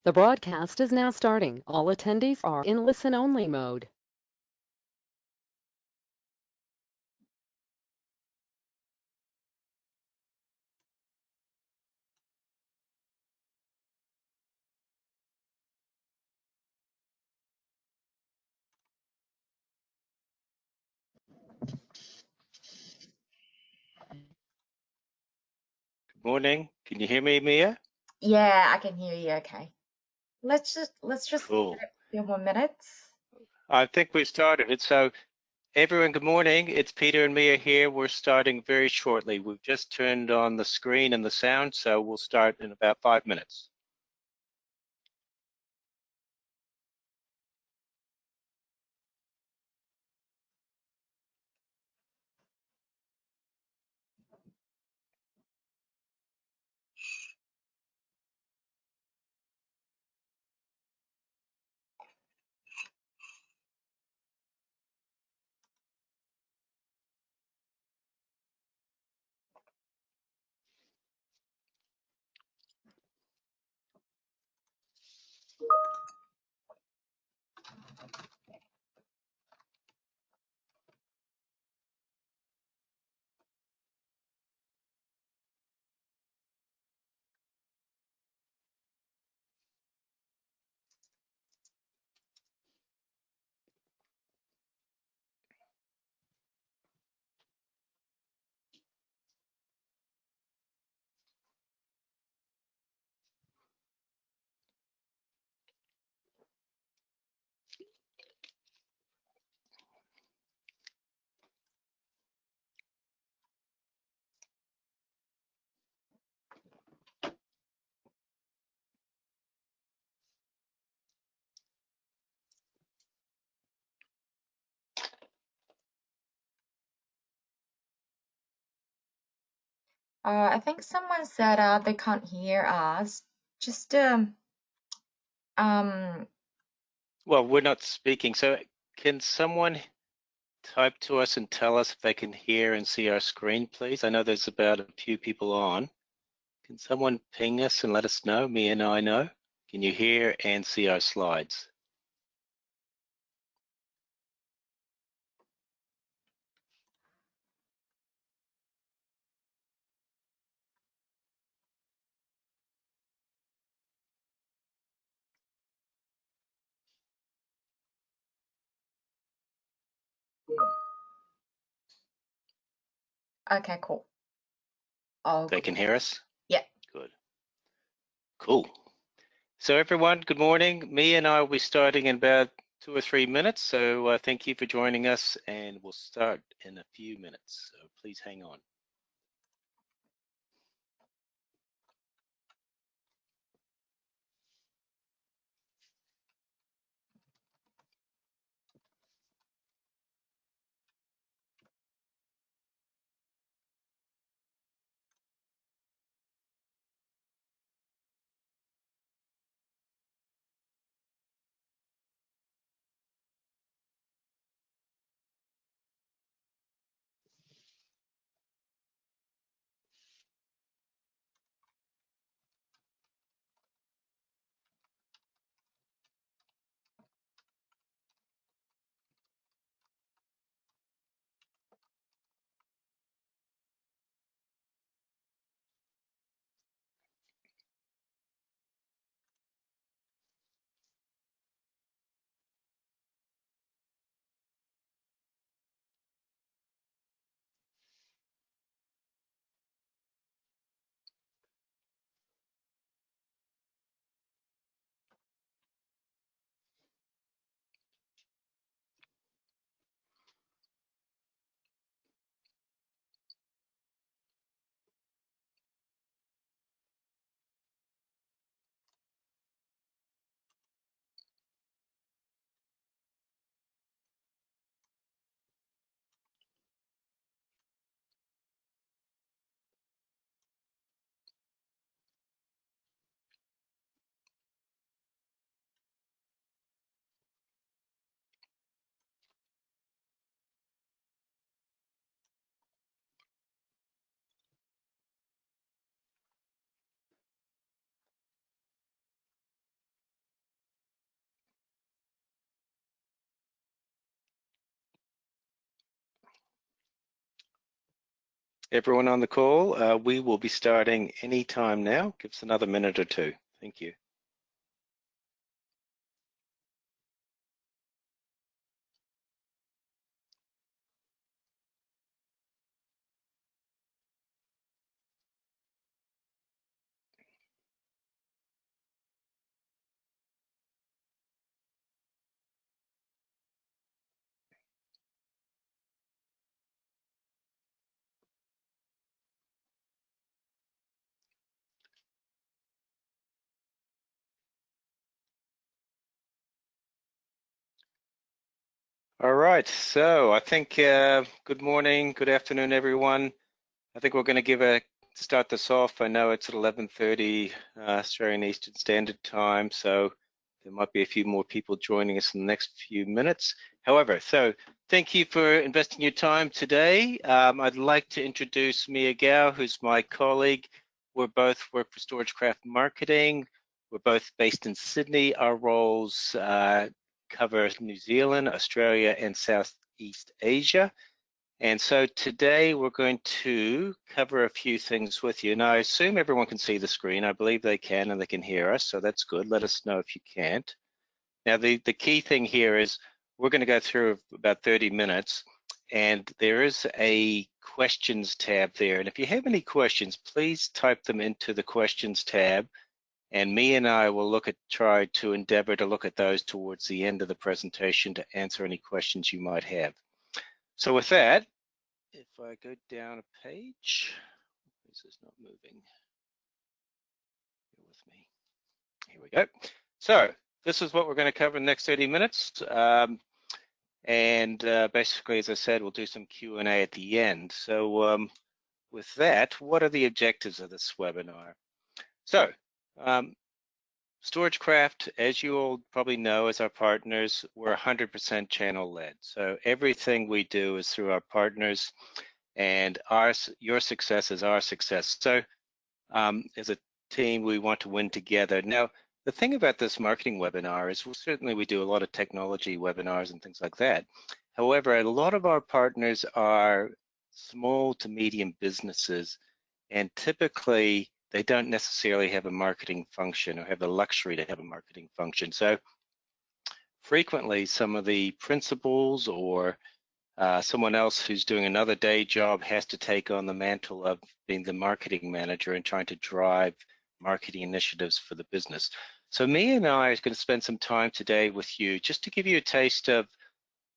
The broadcast is now starting. All attendees are in listen-only mode. Morning. Can you hear me, Mia? Yeah, I can hear you. Okay. Let's just Cool. give it a few more minutes. I think we started it. So everyone, good morning. It's Peter and Mia here. We're starting very shortly. We've just turned on the screen and the sound, so we'll start in about 5 minutes. I think someone said they can't hear us. Just um Well, we're not speaking, so can someone type to us and tell us if they can hear and see our screen, please? I know there's about a few people on. Can someone ping us and let us know? Mia and I know. Can you hear and see our slides? okay, cool. Oh, They good. can hear us? Yeah. Good. Cool. So everyone, good morning. Me and I will be starting in about 2 or 3 minutes. So thank you for joining us, and we'll start in a few minutes. So please hang on. Everyone on the call, we will be starting any time now. Give us another minute or two. Thank you. All right, so I think good morning, good afternoon, everyone. I think we're going to start this off. I know it's at 11:30 Australian Eastern Standard Time, so there might be a few more people joining us in the next few minutes. However, so thank you for investing your time today. I'd like to introduce Mia Gao, who's my colleague. We both work for Storagecraft Marketing. We're both based in Sydney. Our roles cover New Zealand, Australia, and Southeast Asia. And so today we're going to cover a few things with you. Now, I assume everyone can see the screen. I believe they can and they can hear us, so that's good. Let us know if you can't. Now, the key thing here is we're going to go through about 30 minutes, and there is a questions tab there. And if you have any questions, please type them into the questions tab, and me and I will try to endeavor to look at those towards the end of the presentation to answer any questions you might have. So with that, if I go down a page, this is not moving. Bear with me. Here we go. So this is what we're going to cover in the next 30 minutes. Basically, as I said, we'll do some Q&A at the end. So with that, what are the objectives of this webinar? So Storagecraft, as you all probably know, as our partners, we're 100% channel led. So everything we do is through our partners, and your success is our success. So as a team, we want to win together. Now, the thing about this marketing webinar is certainly we do a lot of technology webinars and things like that. However, a lot of our partners are small to medium businesses, and typically they don't necessarily have a marketing function or have the luxury to have a marketing function. So frequently some of the principals or someone else who's doing another day job has to take on the mantle of being the marketing manager and trying to drive marketing initiatives for the business. So me and I are going to spend some time today with you just to give you a taste of,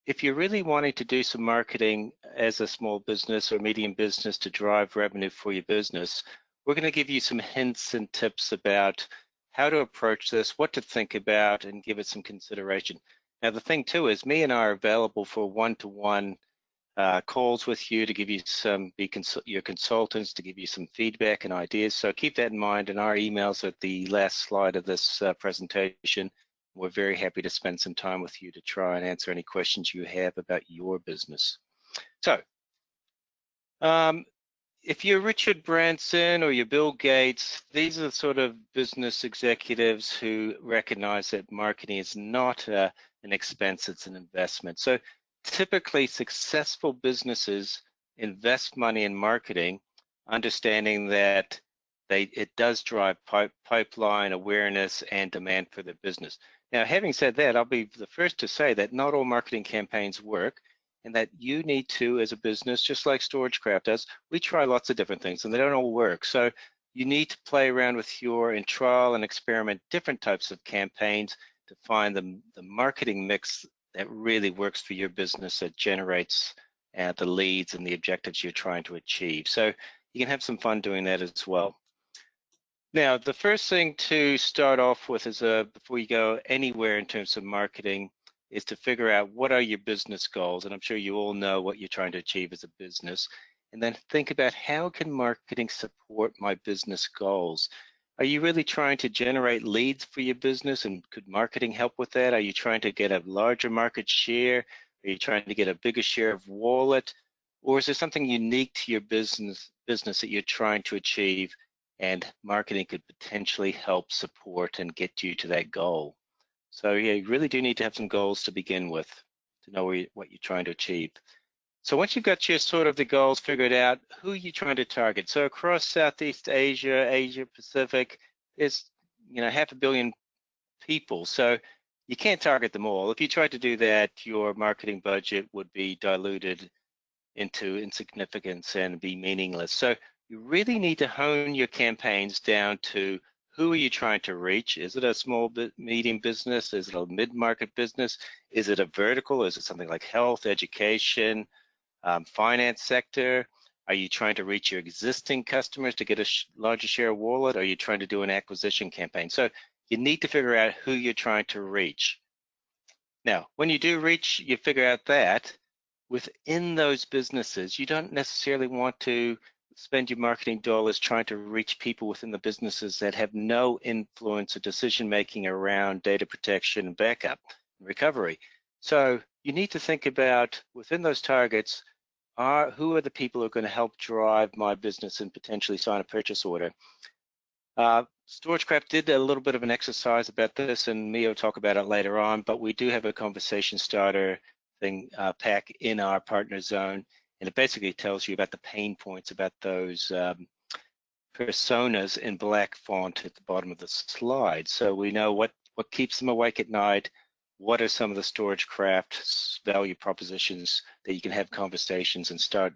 if you're really wanting to do some marketing as a small business or medium business to drive revenue for your business, we're going to give you some hints and tips about how to approach this, what to think about, and give it some consideration. Now, the thing too is me and I are available for one-to-one calls with you to give you your consultants to give you some feedback and ideas. So keep that in mind, and our emails at the last slide of this presentation. We're very happy to spend some time with you to try and answer any questions you have about your business. So if you're Richard Branson or you're Bill Gates, these are the sort of business executives who recognize that marketing is not an expense, it's an investment. So typically successful businesses invest money in marketing, understanding that it does drive pipeline awareness and demand for their business. Now, having said that, I'll be the first to say that not all marketing campaigns work, and that you need to, as a business, just like Storagecraft does, we try lots of different things and they don't all work. So you need to play around with and trial and experiment different types of campaigns to find the marketing mix that really works for your business, that generates the leads and the objectives you're trying to achieve. So you can have some fun doing that as well. Now, the first thing to start off with is before you go anywhere in terms of marketing is to figure out what are your business goals. And I'm sure you all know what you're trying to achieve as a business. And then think about how can marketing support my business goals? Are you really trying to generate leads for your business, and could marketing help with that? Are you trying to get a larger market share? Are you trying to get a bigger share of wallet? Or is there something unique to your business that you're trying to achieve, and marketing could potentially help support and get you to that goal? So yeah, you really do need to have some goals to begin with to know what you're trying to achieve. So once you've got your sort of the goals figured out, who are you trying to target? So across Southeast Asia, Asia Pacific, there's 500 million people. So you can't target them all. If you try to do that, your marketing budget would be diluted into insignificance and be meaningless. So you really need to hone your campaigns down to who are you trying to reach? Is it a small, medium business? Is it a mid-market business? Is it a vertical? Is it something like health, education, finance sector? Are you trying to reach your existing customers to get a larger share of wallet? Or are you trying to do an acquisition campaign? So you need to figure out who you're trying to reach. Now, when you do reach, you figure out that within those businesses, you don't necessarily want to spend your marketing dollars trying to reach people within the businesses that have no influence or decision-making around data protection and backup and recovery. So you need to think about within those targets, who are the people who are going to help drive my business and potentially sign a purchase order? StorageCraft did a little bit of an exercise about this, and Mio will talk about it later on, but we do have a conversation starter thing pack in our partner zone, and it basically tells you about the pain points about those personas in black font at the bottom of the slide. So we know what keeps them awake at night, what are some of the StorageCraft value propositions that you can have conversations and start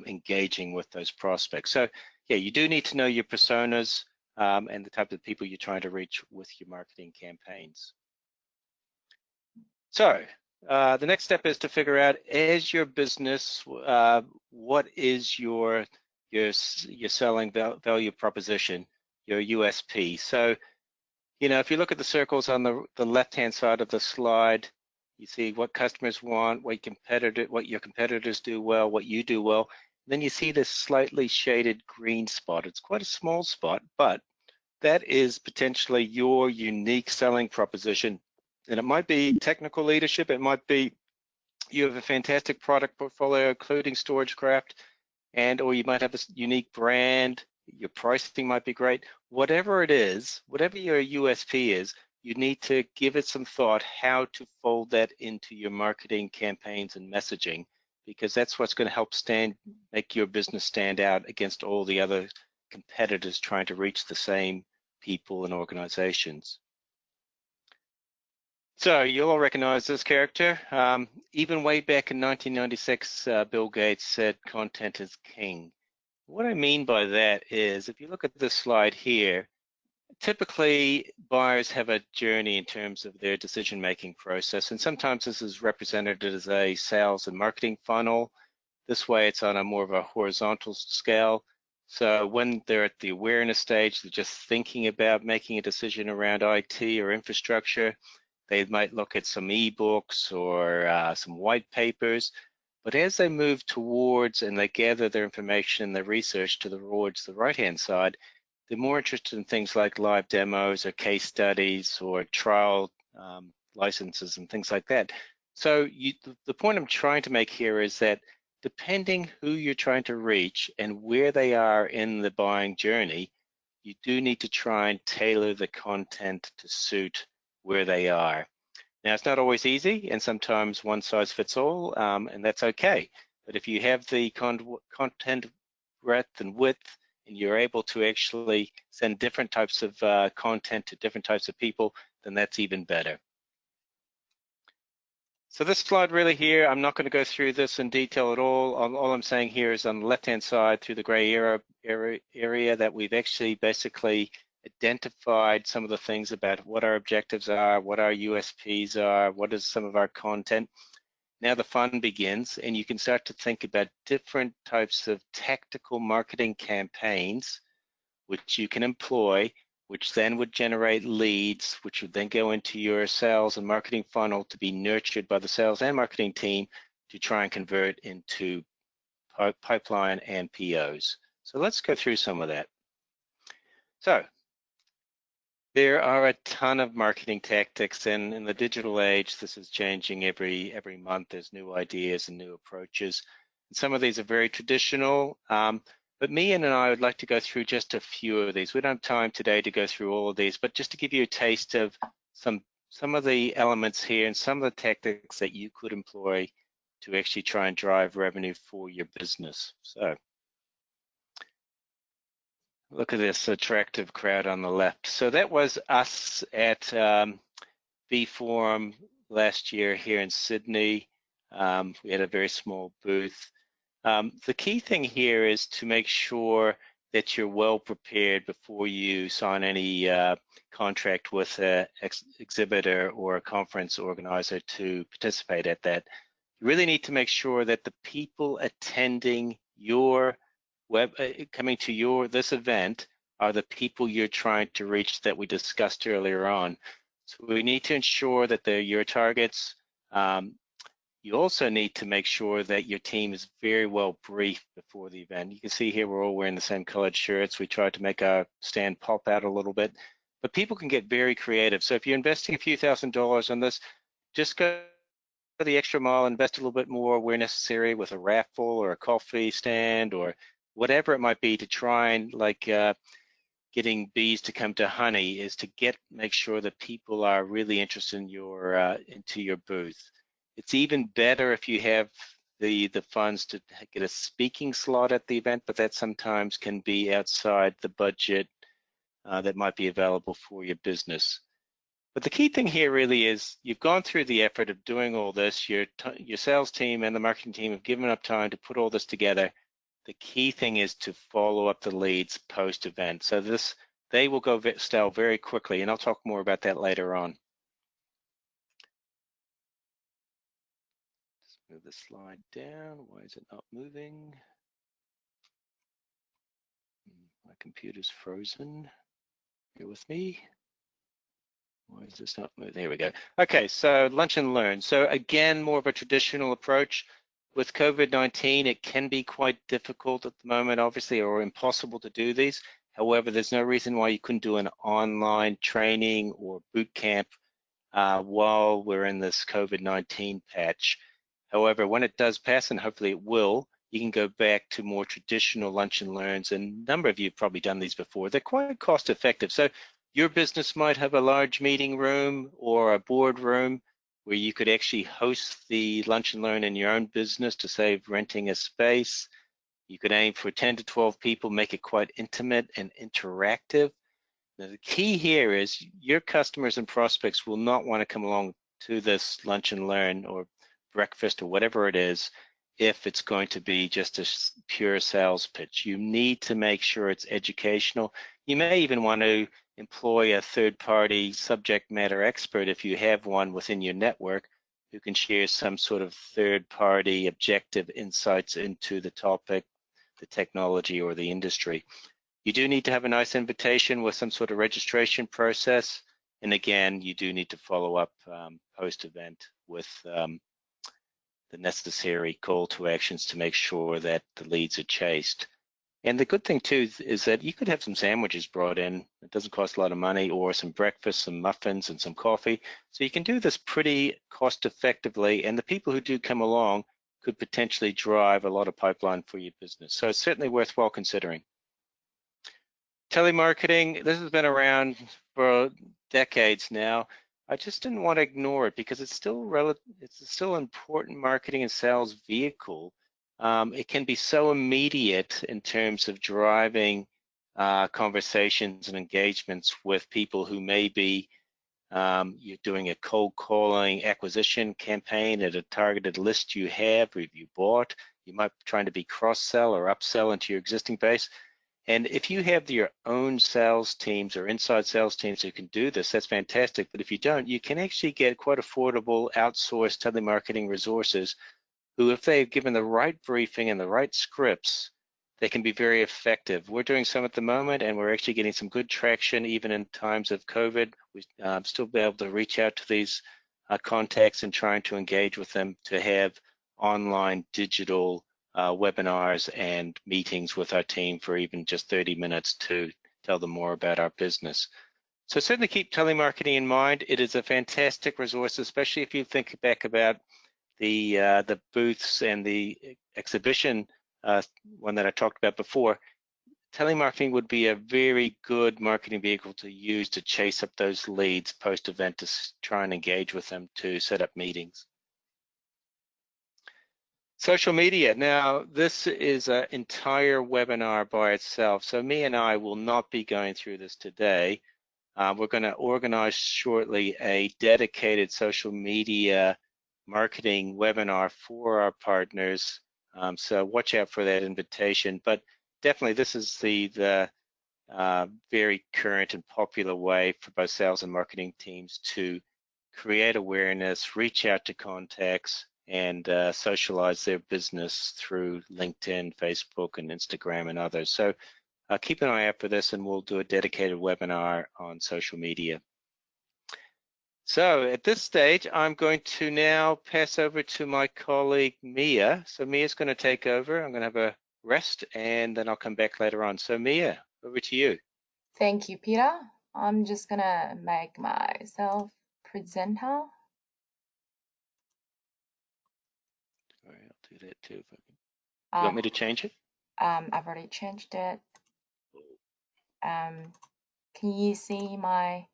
engaging with those prospects. So yeah, you do need to know your personas and the type of people you're trying to reach with your marketing campaigns. So the next step is to figure out, as your business, what is your selling value proposition, your USP. So, if you look at the circles on the left-hand side of the slide, you see what customers want, what your competitors do well, what you do well. Then you see this slightly shaded green spot. It's quite a small spot, but that is potentially your unique selling proposition. And it might be technical leadership, it might be you have a fantastic product portfolio, including StorageCraft, or you might have a unique brand, your pricing might be great. Whatever it is, whatever your USP is, you need to give it some thought how to fold that into your marketing campaigns and messaging, because that's what's going to help make your business stand out against all the other competitors trying to reach the same people and organizations. So you'll all recognize this character. Even way back in 1996, Bill Gates said content is king. What I mean by that is, if you look at this slide here, typically buyers have a journey in terms of their decision-making process, and sometimes this is represented as a sales and marketing funnel. This way it's on a more of a horizontal scale. So when they're at the awareness stage, they're just thinking about making a decision around IT or infrastructure. They might look at some ebooks or some white papers. But as they move towards and they gather their information and their research towards the right-hand side, they're more interested in things like live demos or case studies or trial licenses and things like that. So the point I'm trying to make here is that depending who you're trying to reach and where they are in the buying journey, you do need to try and tailor the content to suit where they are. Now, it's not always easy, and sometimes one size fits all, and that's okay. But if you have the content breadth and width, and you're able to actually send different types of content to different types of people, then that's even better. So this slide really here, I'm not going to go through this in detail at all. All I'm saying here is on the left-hand side through the gray area that we've actually basically identified some of the things about what our objectives are, what our USPs are, what is some of our content. Now the fun begins, and you can start to think about different types of tactical marketing campaigns which you can employ, which then would generate leads, which would then go into your sales and marketing funnel to be nurtured by the sales and marketing team to try and convert into pipeline and POs. So let's go through some of that. So there are a ton of marketing tactics, and in the digital age, this is changing every month. There's new ideas and new approaches. And some of these are very traditional, but Mia and I would like to go through just a few of these. We don't have time today to go through all of these, but just to give you a taste of some of the elements here and some of the tactics that you could employ to actually try and drive revenue for your business. So look at this attractive crowd on the left. So that was us at B Forum last year here in Sydney. We had a very small booth. The key thing here is to make sure that you're well prepared before you sign any contract with an exhibitor or a conference organizer to participate at that. You really need to make sure that the people attending your coming to this event are the people you're trying to reach that we discussed earlier on. So we need to ensure that they're your targets. You also need to make sure that your team is very well briefed before the event. You can see here we're all wearing the same colored shirts. We tried to make our stand pop out a little bit, but people can get very creative. So if you're investing a few $1,000s on this, just go the extra mile, invest a little bit more where necessary with a raffle or a coffee stand or whatever it might be to try and getting bees to come to honey is to make sure that people are really interested in into your booth. It's even better if you have the funds to get a speaking slot at the event, but that sometimes can be outside the budget that might be available for your business. But the key thing here really is you've gone through the effort of doing all this. Your sales team and the marketing team have given up time to put all this together. The key thing is to follow up the leads post-event. So they will go stale very quickly, and I'll talk more about that later on. Let's move the slide down. Why is it not moving? My computer's frozen. Bear with me. Why is this not moving? There we go. Okay, so lunch and learn. So again, more of a traditional approach. With COVID-19, it can be quite difficult at the moment, obviously, or impossible to do these. However, there's no reason why you couldn't do an online training or boot camp while we're in this COVID-19 patch. However, when it does pass, and hopefully it will, you can go back to more traditional lunch and learns. And a number of you have probably done these before. They're quite cost effective. So your business might have a large meeting room or a board room where you could actually host the lunch and learn in your own business to save renting a space. You could aim for 10 to 12 people, make it quite intimate and interactive. Now, the key here is your customers and prospects will not want to come along to this lunch and learn or breakfast or whatever it is if it's going to be just a pure sales pitch. You need to make sure it's educational. You may even want to employ a third-party subject matter expert if you have one within your network who can share some sort of third-party objective insights into the topic, the technology, or the industry. You do need to have a nice invitation with some sort of registration process. And again, you do need to follow up post-event with the necessary call to actions to make sure that the leads are chased. And the good thing too is that you could have some sandwiches brought in. It doesn't cost a lot of money, or some breakfast, some muffins and some coffee. So you can do this pretty cost effectively. And the people who do come along could potentially drive a lot of pipeline for your business. So it's certainly worthwhile considering. Telemarketing, this has been around for decades now. I just didn't want to ignore it because it's still an important marketing and sales vehicle. It can be so immediate in terms of driving conversations and engagements with people who may be you're doing a cold calling acquisition campaign at a targeted list you have, or you bought. You might be trying to be cross-sell or upsell into your existing base. And if you have your own sales teams or inside sales teams who can do this, that's fantastic. But if you don't, you can actually get quite affordable outsourced telemarketing resources who, if they've given the right briefing and the right scripts, they can be very effective. We're doing some at the moment, and we're actually getting some good traction even in times of COVID. We still be able to reach out to these contacts and trying to engage with them to have online digital webinars and meetings with our team for even just 30 minutes to tell them more about our business. So certainly keep telemarketing in mind. It is a fantastic resource, especially if you think back about the booths and the exhibition one that I talked about before. Telemarketing would be a very good marketing vehicle to use to chase up those leads post-event to try and engage with them to set up meetings. Social media. Now, this is an entire webinar by itself. So me and I will not be going through this today. We're going to organize shortly a dedicated social media marketing webinar for our partners. So watch out for that invitation. But definitely, this is the very current and popular way for both sales and marketing teams to create awareness, reach out to contacts, and socialize their business through LinkedIn, Facebook, and Instagram, and others. So keep an eye out for this, and we'll do a dedicated webinar on social media. So at this stage, I'm going to now pass over to my colleague, Mia. So Mia's going to take over. I'm going to have a rest, and then I'll come back later on. So Mia, over to you. Thank you, Peter. I'm just gonna make myself presenter. All right, I'll do that too. Do you want me to change it? I've already changed it. Can you see my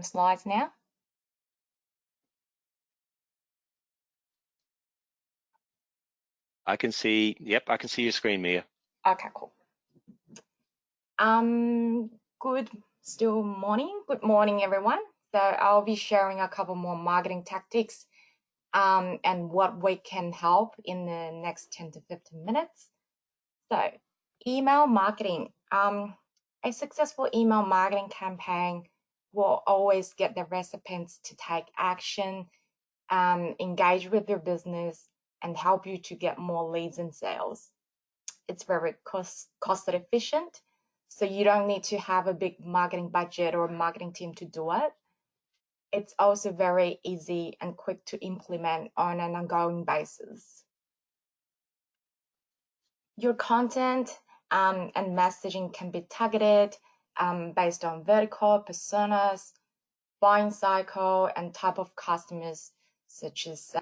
slides now? I can see, yep, I can see your screen, Mia. Okay, cool. Good morning, everyone. So I'll be sharing a couple more marketing tactics and what we can help in the next 10 to 15 minutes. So email marketing. A successful email marketing campaign will always get the recipients to take action, engage with your business, and help you to get more leads and sales. It's very cost efficient, so you don't need to have a big marketing budget or marketing team to do it. It's also very easy and quick to implement on an ongoing basis. Your content and messaging can be targeted based on vertical personas, buying cycle, and type of customers, such as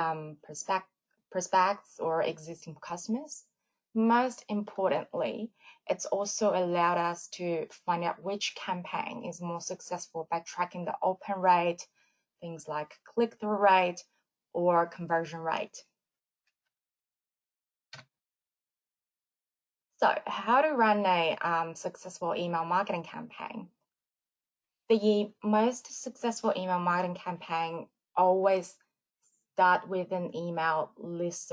prospects or existing customers. Most importantly, it's also allowed us to find out which campaign is more successful by tracking the open rate, things like click-through rate or conversion rate. So how to run a successful email marketing campaign? The most successful email marketing campaign always start with an email list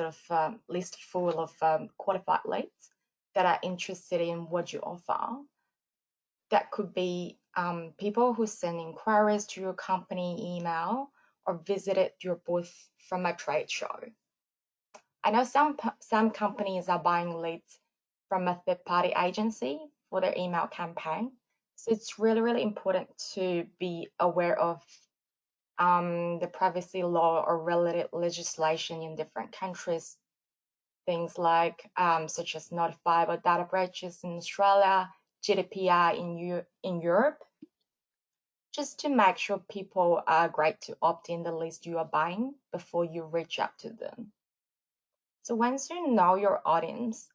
full of qualified leads that are interested in what you offer. That could be people who send inquiries to your company email or visited your booth from a trade show. I know some companies are buying leads from a third-party agency for their email campaign. So it's really, really important to be aware of the privacy law or related legislation in different countries. Things like such as notifiable data breaches in Australia, GDPR in Europe, just to make sure people are great to opt in the list you are buying before you reach out to them. So once you know your audience,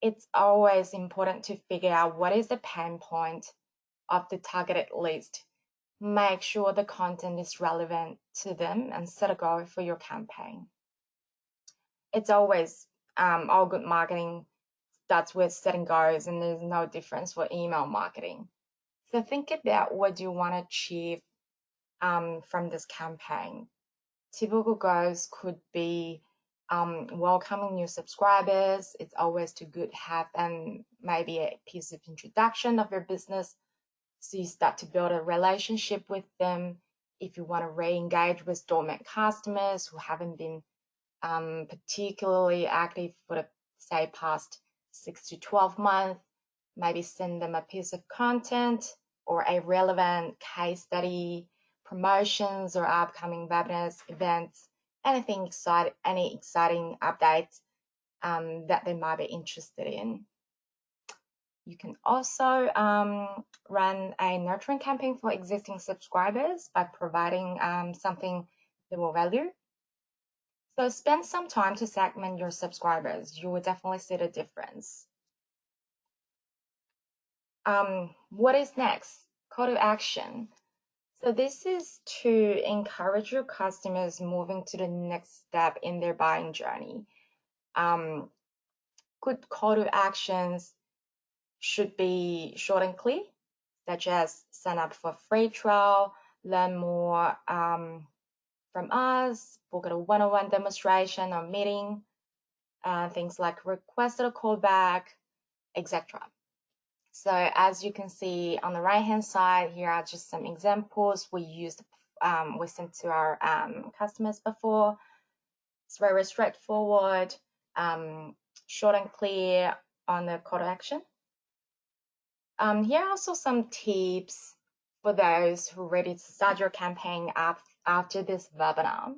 it's always important to figure out what is the pain point of the targeted list. Make sure the content is relevant to them and set a goal for your campaign. It's always all good marketing starts with setting goals, and there's no difference for email marketing. So think about what you want to achieve from this campaign. Typical goals could be welcoming new subscribers. It's always too good to have maybe a piece of introduction of your business, so you start to build a relationship with them. If you want to re-engage with dormant customers who haven't been particularly active for the say past 6 to 12 months, maybe send them a piece of content or a relevant case study, promotions or upcoming webinars, events, anything exciting, any exciting updates that they might be interested in. You can also run a nurturing campaign for existing subscribers by providing something they will value. So spend some time to segment your subscribers. You will definitely see the difference. What is next? Call to action. So this is to encourage your customers moving to the next step in their buying journey. Good call to actions should be short and clear, such as sign up for free trial, learn more from us, book a one-on-one demonstration or meeting, things like request a callback, etc. So as you can see on the right-hand side, here are just some examples we used, we sent to our customers before. It's very straightforward, short and clear on the call to action. Here are also some tips for those who are ready to start your campaign after this webinar.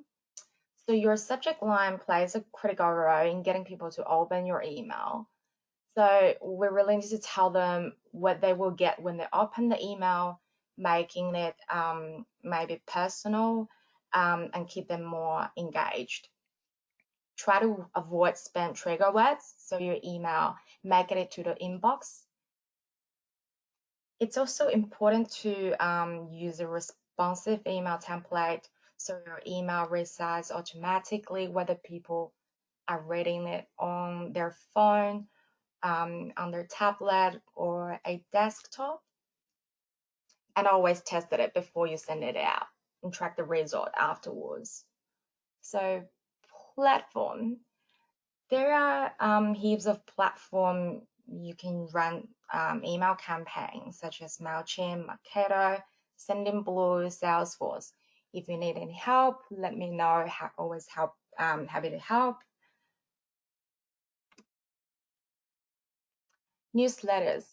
So your subject line plays a critical role in getting people to open your email. So we really need to tell them what they will get when they open the email, making it maybe personal and keep them more engaged. Try to avoid spam trigger words, so your email, make it to the inbox. It's also important to use a responsive email template, so your email resizes automatically whether people are reading it on their phone, on their tablet, or a desktop. And always test it before you send it out and track the result afterwards. So platform. There are heaps of platform you can run email campaigns such as MailChimp, Marketo, Sendinblue, Salesforce. If you need any help, let me know. Always happy to help. Newsletters.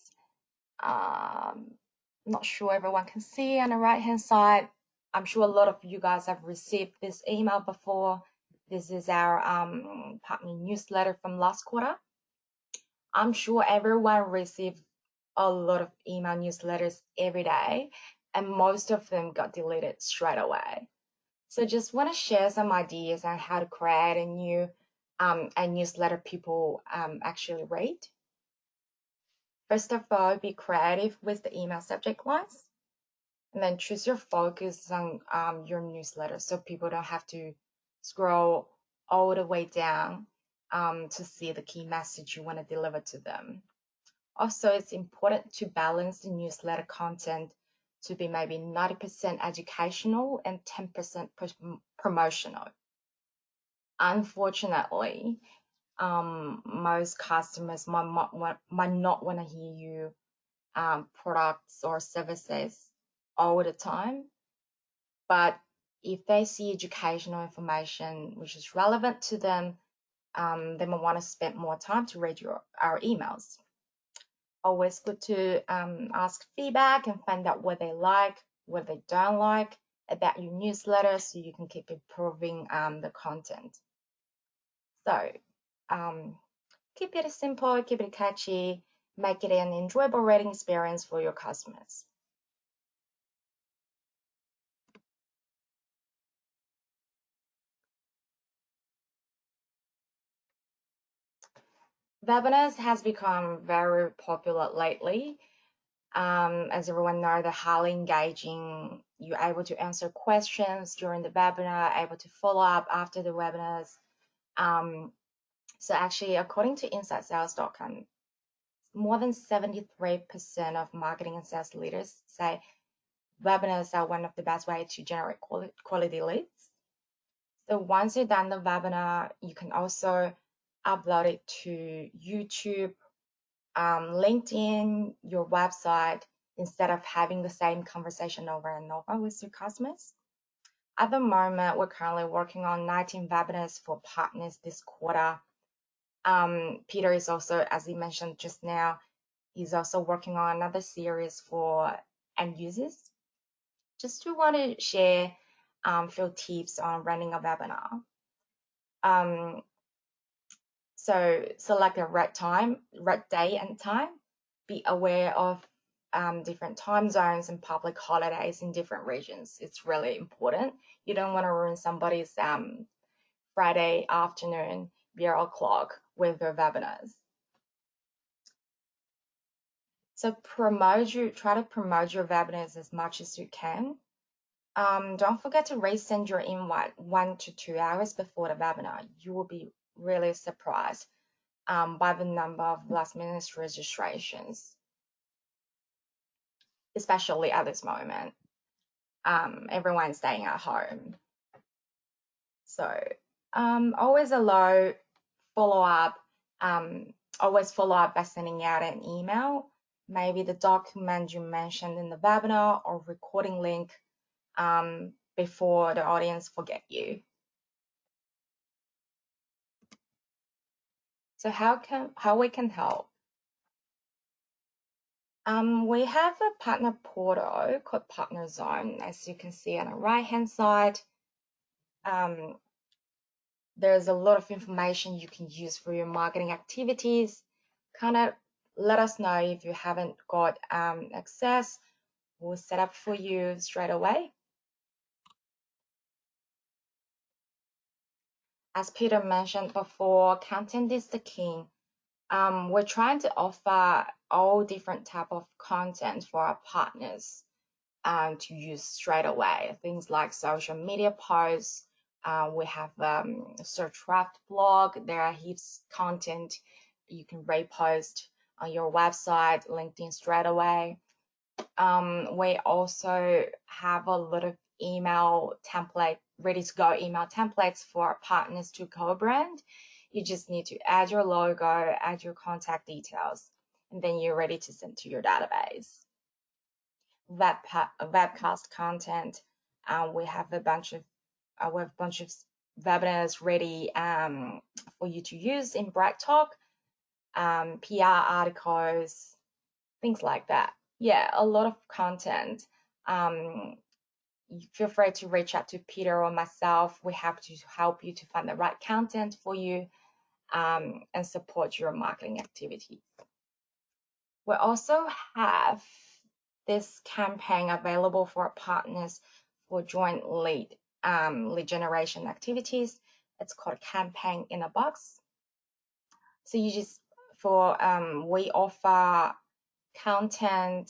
Not sure everyone can see on the right-hand side. I'm sure a lot of you guys have received this email before. This is our partner newsletter from last quarter. I'm sure everyone received a lot of email newsletters every day, and most of them got deleted straight away. So just want to share some ideas on how to create a newsletter people actually read. First of all, be creative with the email subject lines, and then choose your focus on your newsletter so people don't have to scroll all the way down to see the key message you want to deliver to them. Also, it's important to balance the newsletter content to be maybe 90% educational and 10% promotional. Unfortunately, most customers might not want to hear you products or services all the time, but if they see educational information which is relevant to them, they might want to spend more time to read our emails. Always good to ask feedback and find out what they like, what they don't like about your newsletter, so you can keep improving the content. So keep it simple, keep it catchy, make it an enjoyable reading experience for your customers. Webinars has become very popular lately. As everyone knows, they're highly engaging. You're able to answer questions during the webinar, able to follow up after the webinars. So actually, according to InsideSales.com, more than 73% of marketing and sales leaders say webinars are one of the best ways to generate quality leads. So once you're done the webinar, you can also upload it to YouTube, LinkedIn, your website, instead of having the same conversation over and over with your customers. At the moment, we're currently working on 19 webinars for partners this quarter. Peter is also, as he mentioned just now, he's also working on another series for end users. Just to want to share few tips on running a webinar. So select the right day and time. Be aware of different time zones and public holidays in different regions. It's really important. You don't want to ruin somebody's Friday afternoon beer o'clock with their webinars. So try to promote your webinars as much as you can. don't forget to resend your invite 1 to 2 hours before the webinar. You will be really surprised by the number of last-minute registrations, especially at this moment. Everyone's staying at home. So always allow follow-up, always follow up by sending out an email, maybe the document you mentioned in the webinar or recording link before the audience forget you. So how we can help? We have a partner portal called Partner Zone, as you can see on the right-hand side. There's a lot of information you can use for your marketing activities. Kind of let us know if you haven't got access. We'll set up for you straight away. As Peter mentioned before, content is the king. We're trying to offer all different type of content for our partners to use straight away. Things like social media posts. We have search draft blog. There are heaps of content you can repost on your website, LinkedIn straight away. We also have a lot of email template, ready to go email templates for our partners to co-brand. You just need to add your logo, add your contact details, and then you're ready to send to your database. Webcast content. We have a bunch of webinars ready for you to use in Bright Talk, PR articles, things like that. Yeah, a lot of content. Feel free to reach out to Peter or myself. We have to help you to find the right content for you and support your marketing activities. We also have this campaign available for our partners for joint lead generation activities. It's called Campaign in a Box. So you just we offer content,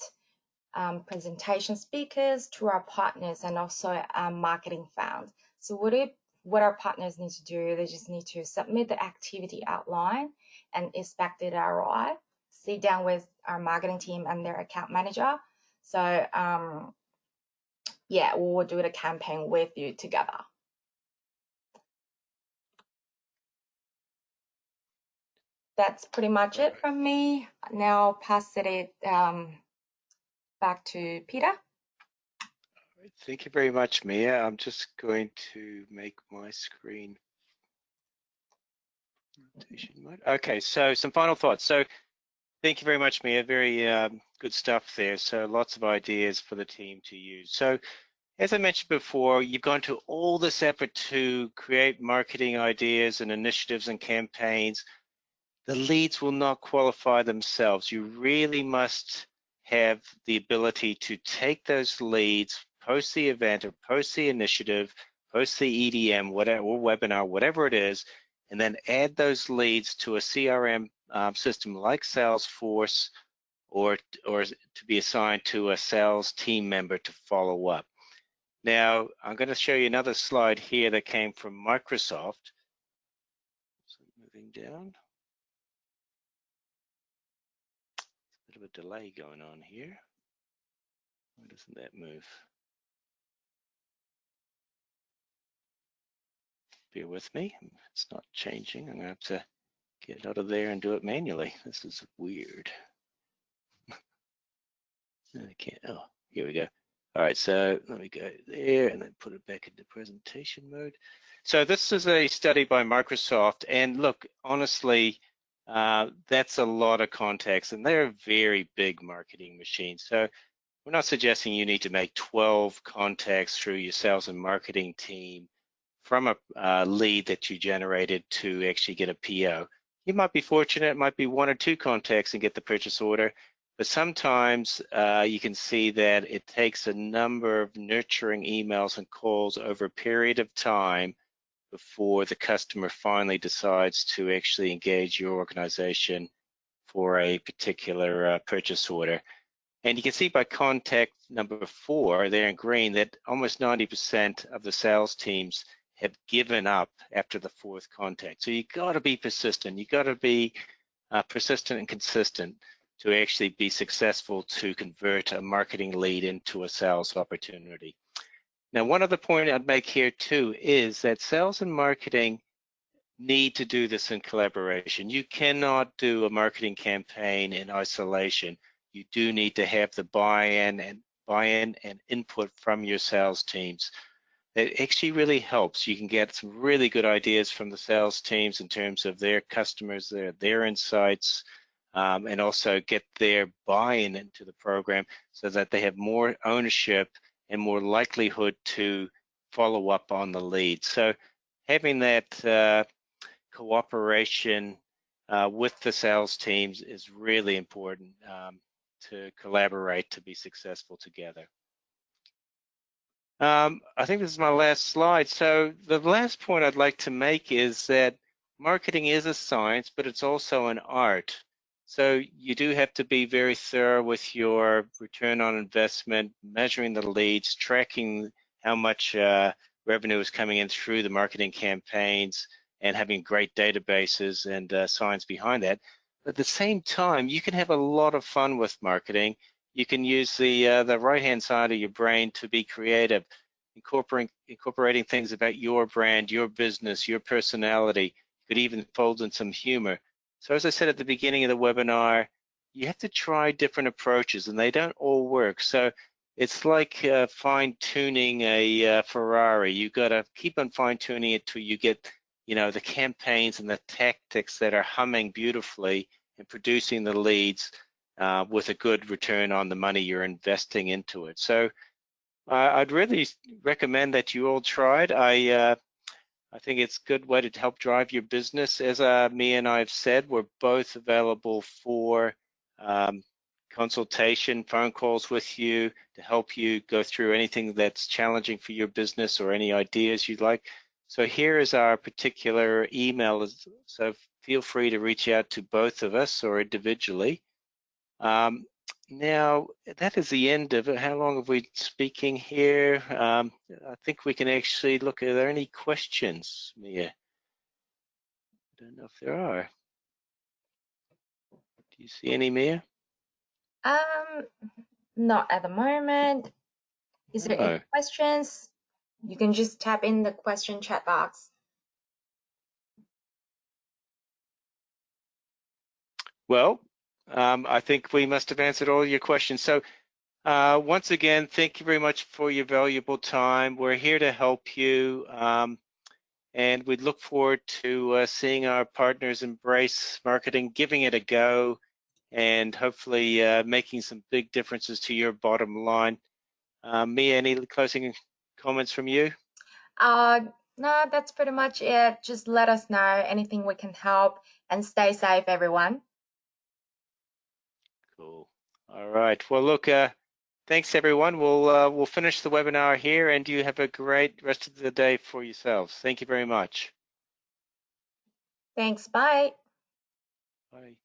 presentation speakers to our partners and also marketing fund. So what our partners need to do, they just need to submit the activity outline and expected ROI, sit down with our marketing team and their account manager. So yeah, we will do the campaign with you together. That's pretty much it from me. Now I'll pass it back to Peter. Thank you very much, Mia. I'm just going to make my screen rotation mode. Okay, so some final thoughts. So thank you very much, Mia. Very good stuff there. So lots of ideas for the team to use. So as I mentioned before, you've gone to all this effort to create marketing ideas and initiatives and campaigns. The leads will not qualify themselves. You really must have the ability to take those leads, post the event or post the initiative, post the EDM, whatever, or webinar, whatever it is, and then add those leads to a CRM system like Salesforce or to be assigned to a sales team member to follow up. Now, I'm going to show you another slide here that came from Microsoft. So moving down. Bit of a delay going on here. Why doesn't that move? Bear with me. It's not changing. I'm going to have to get out of there and do it manually. This is weird. I can't. Oh, here we go. All right, so let me go there and then put it back into presentation mode. So this is a study by Microsoft, and look, honestly, that's a lot of contacts, and they're a very big marketing machine. So we're not suggesting you need to make 12 contacts through your sales and marketing team from a lead that you generated to actually get a PO. You might be fortunate, it might be 1 or 2 contacts and get the purchase order, but sometimes you can see that it takes a number of nurturing emails and calls over a period of time before the customer finally decides to actually engage your organization for a particular purchase order. And you can see by contact number 4 there in green that almost 90% of the sales teams have given up after the 4th contact. So you got to be persistent. You got to be persistent and consistent to actually be successful to convert a marketing lead into a sales opportunity. Now, one other point I'd make here too is that sales and marketing need to do this in collaboration. You cannot do a marketing campaign in isolation. You do need to have the buy-in and input from your sales teams. It actually really helps. You can get some really good ideas from the sales teams in terms of their customers, their insights, and also get their buy-in into the program so that they have more ownership and more likelihood to follow up on the lead. So having that cooperation with the sales teams is really important to collaborate to be successful together. I think this is my last slide. So the last point I'd like to make is that marketing is a science, but it's also an art. So you do have to be very thorough with your return on investment, measuring the leads, tracking how much revenue is coming in through the marketing campaigns, and having great databases and science behind that. But at the same time, you can have a lot of fun with marketing. You can use the right-hand side of your brain to be creative, incorporating things about your brand, your business, your personality. You could even fold in some humor. So as I said at the beginning of the webinar, you have to try different approaches, and they don't all work. So it's like fine-tuning a Ferrari. You've got to keep on fine-tuning it till you get, the campaigns and the tactics that are humming beautifully and producing the leads with a good return on the money you're investing into it. So I'd really recommend that you all try it. I think it's a good way to help drive your business. As Mia and I have said, we're both available for consultation, phone calls with you to help you go through anything that's challenging for your business or any ideas you'd like. So here is our particular email. So feel free to reach out to both of us or individually. Now, that is the end of it. How long have we been speaking here? I think we can actually look. Are there any questions, Mia? I don't know if there are. Do you see any, Mia? Not at the moment. Is there any questions? You can just tap in the question chat box. Well, I think we must have answered all your questions. So once again, thank you very much for your valuable time. We're here to help you, and we look forward to seeing our partners embrace marketing, giving it a go, and hopefully making some big differences to your bottom line. Mia, any closing comments from you? No, that's pretty much it. Just let us know anything we can help, and stay safe, everyone. Cool. All right. Well, look, thanks everyone. We'll finish the webinar here, and you have a great rest of the day for yourselves. Thank you very much. Thanks. Bye. Bye.